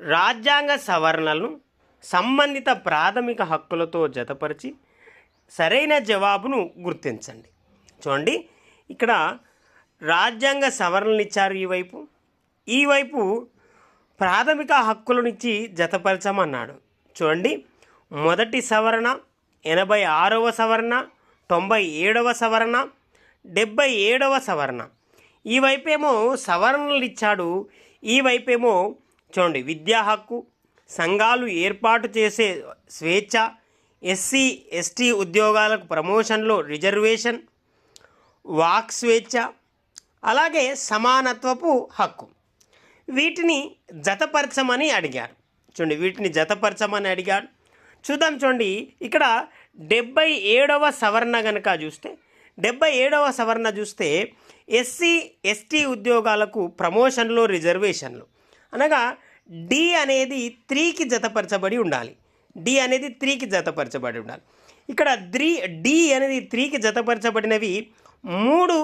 రాజ్యాంగ సవరణలను సంబంధిత ప్రాథమిక హక్కులతో జతపరిచి సరైన జవాబును గుర్తించండి. చూడండి, ఇక్కడ రాజ్యాంగ సవరణలు ఇచ్చారు ఈ వైపు ప్రాథమిక హక్కులను ఇచ్చి జతపరచమన్నాడు. చూడండి, మొదటి సవరణ, 86వ సవరణ, 97వ సవరణ, 77వ సవరణ. ఈ వైపేమో సవరణలు ఇచ్చాడు, ఈ వైపేమో చూడండి విద్యా హక్కు, సంఘాలు ఏర్పాటు చేసే స్వేచ్ఛ, ఎస్సీ ఎస్టీ ఉద్యోగాలకు ప్రమోషన్లో రిజర్వేషన్, వాక్ స్వేచ్ఛ, అలాగే సమానత్వపు హక్కు. వీటిని జతపరచమని అడిగారు. చూడండి, వీటిని జతపరచమని అడిగాడు. చూద్దాం. చూడండి, ఇక్కడ 77వ సవరణ కనుక చూస్తే 77వ సవరణ చూస్తే ఎస్సీ ఎస్టీ ఉద్యోగాలకు ప్రమోషన్లో రిజర్వేషన్లు అనగా డి అనేది 3కి జతపరచబడి ఉండాలి. డి అనేది 3కి జతపరచబడి ఉండాలి. ఇక్కడ డి అనేది 3కి జతపరచబడినవి 3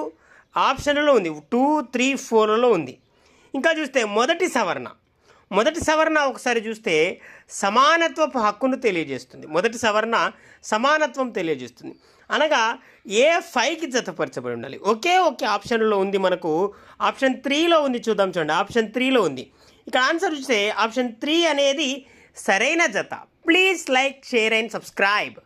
ఆప్షన్లలో ఉంది, 2, 3, 4లలో ఉంది. ఇంకా చూస్తే మొదటి సవరణ ఒకసారి చూస్తే సమానత్వపు హక్కును తెలియజేస్తుంది. మొదటి సవరణ సమానత్వం తెలియజేస్తుంది అనగా A5కి జతపరచబడి ఉండాలి. ఒకే ఆప్షన్లో ఉంది, మనకు ఆప్షన్ 3లో ఉంది. చూద్దాం. చూడండి, ఆప్షన్ 3లో ఉంది. ఇక్కడ ఆన్సర్ చూస్తే ఆప్షన్ 3 అనేది సరైన జత. Please like, share and subscribe.